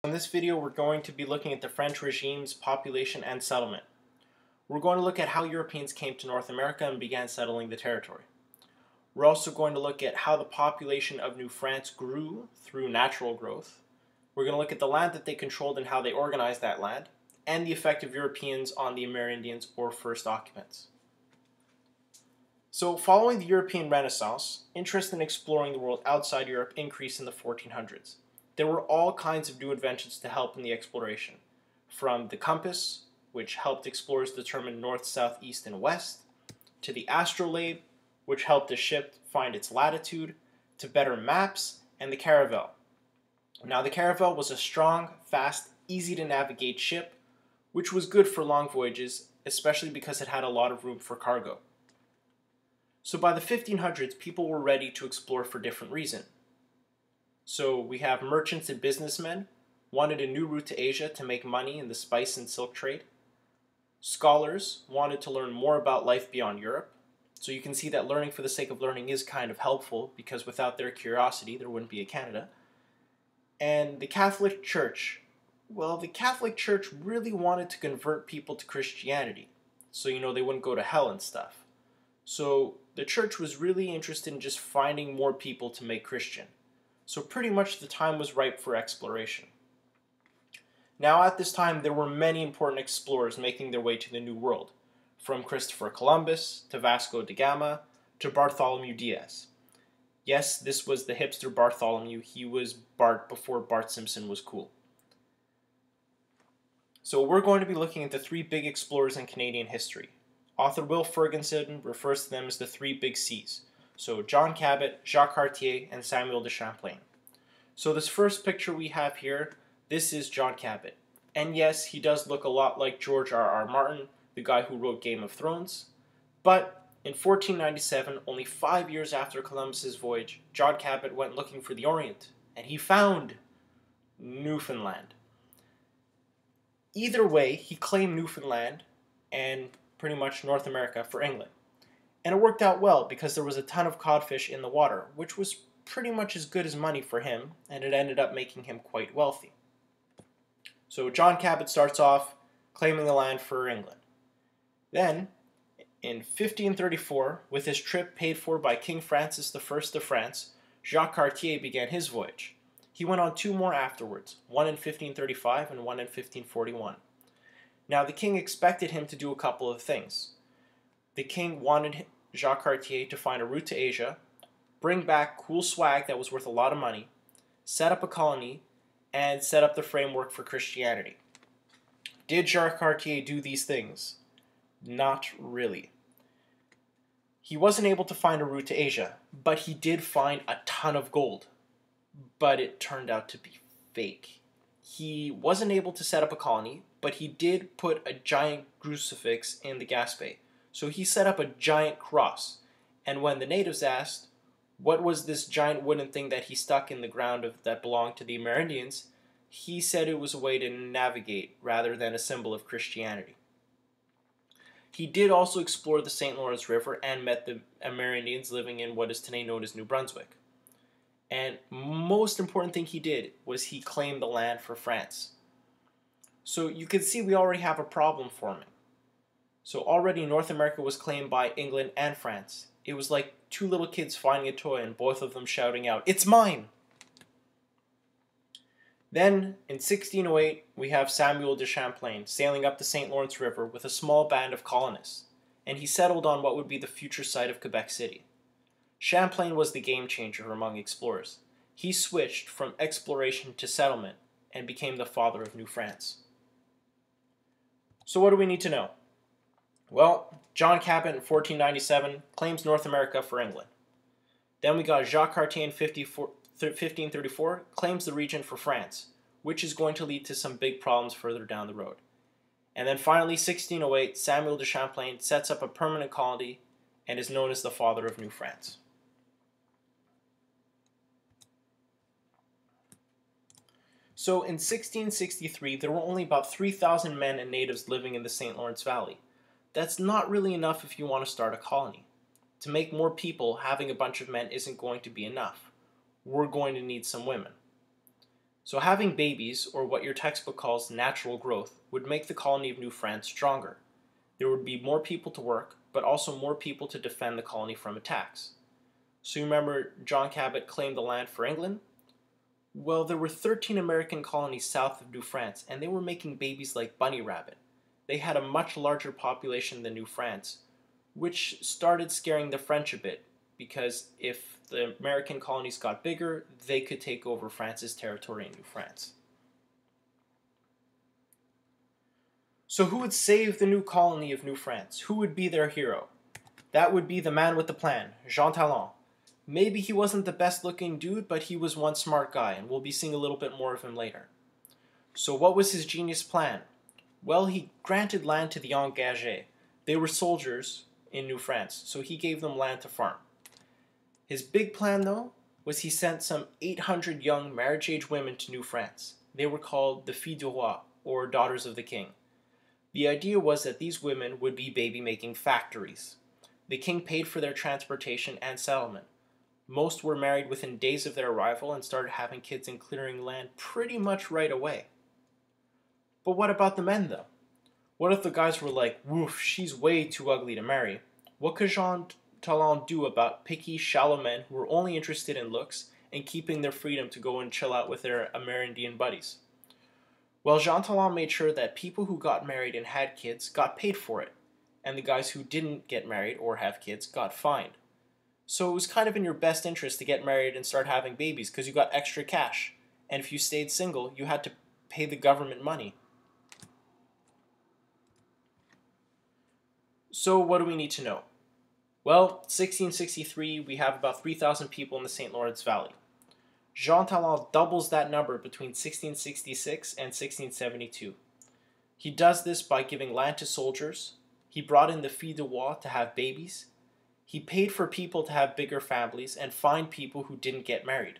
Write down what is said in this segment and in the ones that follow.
In this video, we're going to be looking at the French regime's population and settlement. We're going to look at how Europeans came to North America and began settling the territory. We're also going to look at how the population of New France grew through natural growth. We're going to look at the land that they controlled and how they organized that land, and the effect of Europeans on the Amerindians or first occupants. So, following the European Renaissance, interest in exploring the world outside Europe increased in the 1400s. There were all kinds of new inventions to help in the exploration, from the compass, which helped explorers determine north, south, east, and west, to the astrolabe, which helped a ship find its latitude, to better maps, and the caravel. Now, the caravel was a strong, fast, easy-to-navigate ship, which was good for long voyages, especially because it had a lot of room for cargo. So by the 1500s, people were ready to explore for different reasons. So we have merchants and businessmen wanted a new route to Asia to make money in the spice and silk trade. Scholars wanted to learn more about life beyond Europe. So you can see that learning for the sake of learning is kind of helpful, because without their curiosity, there wouldn't be a Canada. And the Catholic Church. Well, the Catholic Church really wanted to convert people to Christianity, so they wouldn't go to hell and stuff. So the church was really interested in just finding more people to make Christian. So pretty much the time was ripe for exploration. Now at this time, there were many important explorers making their way to the New World, from Christopher Columbus to Vasco da Gama to Bartholomew Diaz. Yes, this was the hipster Bartholomew. He was Bart before Bart Simpson was cool. So we're going to be looking at the three big explorers in Canadian history. Author Will Ferguson refers to them as the three big C's. So John Cabot, Jacques Cartier, and Samuel de Champlain. So this first picture we have here, this is John Cabot. And yes, he does look a lot like George R.R. Martin, the guy who wrote Game of Thrones. But in 1497, only 5 years after Columbus's voyage, John Cabot went looking for the Orient, and he found Newfoundland. Either way, he claimed Newfoundland and pretty much North America for England. And it worked out well, because there was a ton of codfish in the water, which was pretty much as good as money for him, and it ended up making him quite wealthy. So John Cabot starts off claiming the land for England. Then, in 1534, with his trip paid for by King Francis I of France, Jacques Cartier began his voyage. He went on two more afterwards, one in 1535 and one in 1541. Now, the king expected him to do a couple of things. The king wanted Jacques Cartier to find a route to Asia, bring back cool swag that was worth a lot of money, set up a colony, and set up the framework for Christianity. Did Jacques Cartier do these things? Not really. He wasn't able to find a route to Asia, but he did find a ton of gold. But it turned out to be fake. He wasn't able to set up a colony, but he did put a giant crucifix in the Gaspé. So he set up a giant cross, and when the natives asked, what was this giant wooden thing that he stuck in the ground that belonged to the Amerindians, he said it was a way to navigate rather than a symbol of Christianity. He did also explore the St. Lawrence River and met the Amerindians living in what is today known as New Brunswick. And most important thing he did was he claimed the land for France. So you can see we already have a problem forming. So already North America was claimed by England and France. It was like two little kids finding a toy and both of them shouting out, "It's mine!" Then, in 1608, we have Samuel de Champlain sailing up the St. Lawrence River with a small band of colonists, and he settled on what would be the future site of Quebec City. Champlain was the game changer among explorers. He switched from exploration to settlement and became the father of New France. So what do we need to know? Well, John Cabot in 1497 claims North America for England. Then we got Jacques Cartier in 1534 claims the region for France, which is going to lead to some big problems further down the road. And then finally, 1608, Samuel de Champlain sets up a permanent colony and is known as the father of New France. So in 1663, there were only about 3,000 men and natives living in the St. Lawrence Valley. That's not really enough if you want to start a colony. To make more people, having a bunch of men isn't going to be enough. We're going to need some women. So having babies, or what your textbook calls natural growth, would make the colony of New France stronger. There would be more people to work, but also more people to defend the colony from attacks. So you remember John Cabot claimed the land for England? Well, there were 13 American colonies south of New France, and they were making babies like bunny rabbit. They had a much larger population than New France, which started scaring the French a bit, because if the American colonies got bigger, they could take over France's territory in New France. So who would save the new colony of New France? Who would be their hero? That would be the man with the plan, Jean Talon. Maybe he wasn't the best looking dude, but he was one smart guy, and we'll be seeing a little bit more of him later. So what was his genius plan? Well, he granted land to the engagés. They were soldiers in New France, so he gave them land to farm. His big plan, though, was he sent some 800 young marriage-age women to New France. They were called the filles du roi, or daughters of the king. The idea was that these women would be baby-making factories. The king paid for their transportation and settlement. Most were married within days of their arrival and started having kids and clearing land pretty much right away. But what about the men, though? What if the guys were like, woof, she's way too ugly to marry? What could Jean Talon do about picky, shallow men who were only interested in looks and keeping their freedom to go and chill out with their Amerindian buddies? Well, Jean Talon made sure that people who got married and had kids got paid for it, and the guys who didn't get married or have kids got fined. So it was kind of in your best interest to get married and start having babies because you got extra cash. And if you stayed single, you had to pay the government money. So what do we need to know? Well, 1663, we have about 3,000 people in the St. Lawrence Valley. Jean Talon doubles that number between 1666 and 1672. He does this by giving land to soldiers. He brought in the filles du roi to have babies. He paid for people to have bigger families and fined people who didn't get married.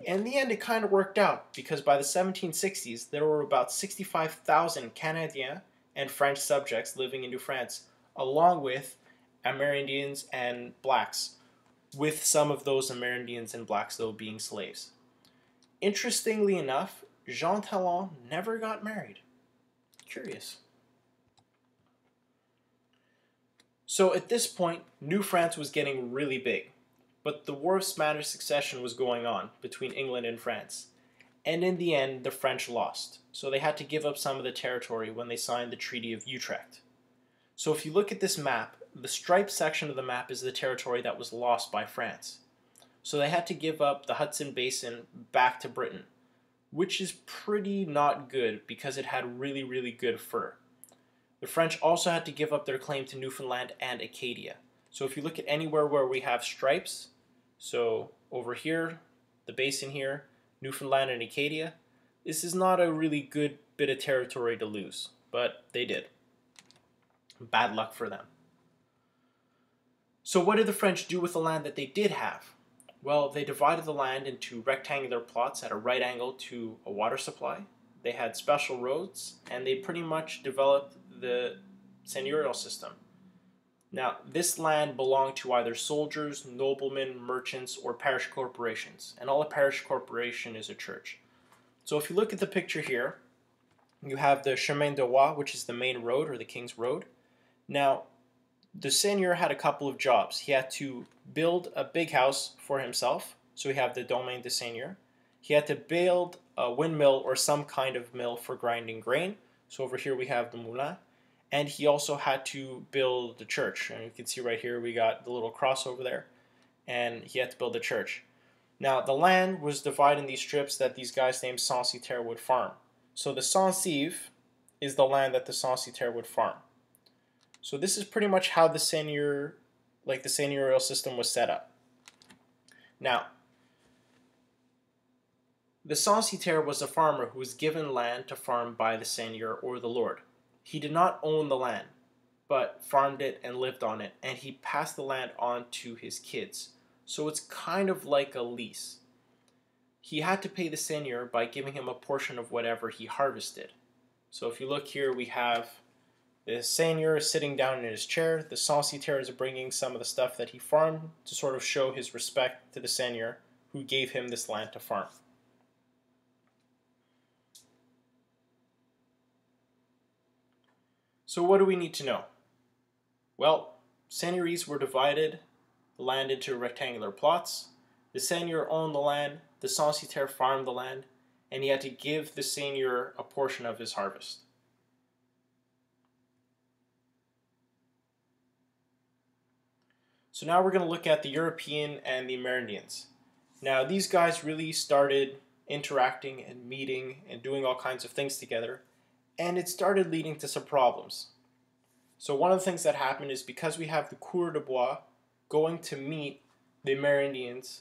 In the end, it kind of worked out because by the 1760s, there were about 65,000 Canadiens and French subjects living in New France, along with Amerindians and blacks, with some of those Amerindians and blacks, though, being slaves. Interestingly enough, Jean Talon never got married. Curious. So at this point, New France was getting really big, but the War of Spanish Succession was going on between England and France, and in the end, the French lost, so they had to give up some of the territory when they signed the Treaty of Utrecht. So if you look at this map, the striped section of the map is the territory that was lost by France. So they had to give up the Hudson Basin back to Britain, which is pretty not good because it had really, really good fur. The French also had to give up their claim to Newfoundland and Acadia. So if you look at anywhere where we have stripes, so over here, the basin here, Newfoundland and Acadia, this is not a really good bit of territory to lose, but they did. Bad luck for them. So what did the French do with the land that they did have? Well, they divided the land into rectangular plots at a right angle to a water supply. They had special roads, and they pretty much developed the Seignorial System. Now, this land belonged to either soldiers, noblemen, merchants, or parish corporations. And all a parish corporation is a church. So if you look at the picture here, you have the Chemin de Roi, which is the main road, or the King's Road. Now, the seigneur had a couple of jobs. He had to build a big house for himself, so we have the Domaine de Seigneur. He had to build a windmill or some kind of mill for grinding grain, so over here we have the moulin. And he also had to build the church, and you can see right here we got the little cross over there, and he had to build the church. Now, the land was divided in these strips that these guys named censitaires would farm. So the censive is the land that the censitaires would farm. So this is pretty much how the seigneur, like the seigniorial system was set up. Now, the censitaire was a farmer who was given land to farm by the seigneur or the lord. He did not own the land, but farmed it and lived on it, and he passed the land on to his kids. So it's kind of like a lease. He had to pay the seigneur by giving him a portion of whatever he harvested. So if you look here, we have the seigneur is sitting down in his chair. The censitaire is bringing some of the stuff that he farmed to sort of show his respect to the seigneur who gave him this land to farm. So what do we need to know? Well, seigneuries were divided the land into rectangular plots. The seigneur owned the land, the censitaire farmed the land, and he had to give the seigneur a portion of his harvest. So now we're going to look at the European and the Amerindians. Now these guys really started interacting and meeting and doing all kinds of things together, and it started leading to some problems. So one of the things that happened is because we have the coureurs de bois going to meet the Amerindians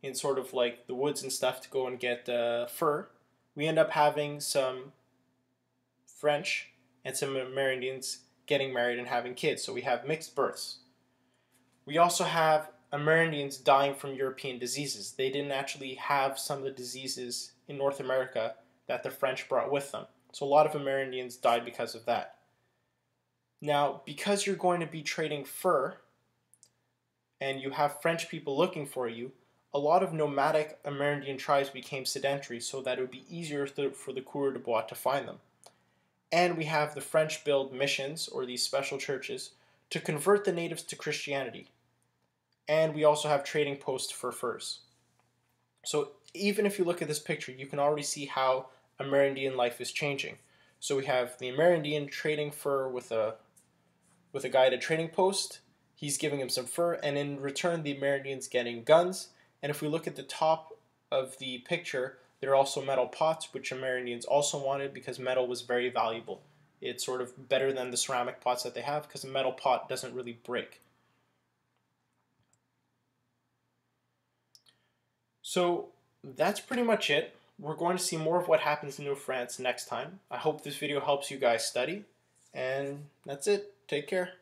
in sort of like the woods and stuff to go and get fur, we end up having some French and some Amerindians getting married and having kids. So we have mixed births. We also have Amerindians dying from European diseases. They didn't actually have some of the diseases in North America that the French brought with them. So a lot of Amerindians died because of that. Now, because you're going to be trading fur and you have French people looking for you, a lot of nomadic Amerindian tribes became sedentary so that it would be easier for the coureurs de bois to find them. And we have the French build missions, or these special churches, to convert the natives to Christianity. And we also have trading posts for furs. So even if you look at this picture, you can already see how Amerindian life is changing. So we have the Amerindian trading fur with a guy at a trading post. He's giving him some fur, and in return the Amerindian's getting guns. And if we look at the top of the picture, there are also metal pots, which Amerindians also wanted because metal was very valuable. It's sort of better than the ceramic pots that they have because a metal pot doesn't really break. So that's pretty much it. We're going to see more of what happens in New France next time. I hope this video helps you guys study. And that's it. Take care.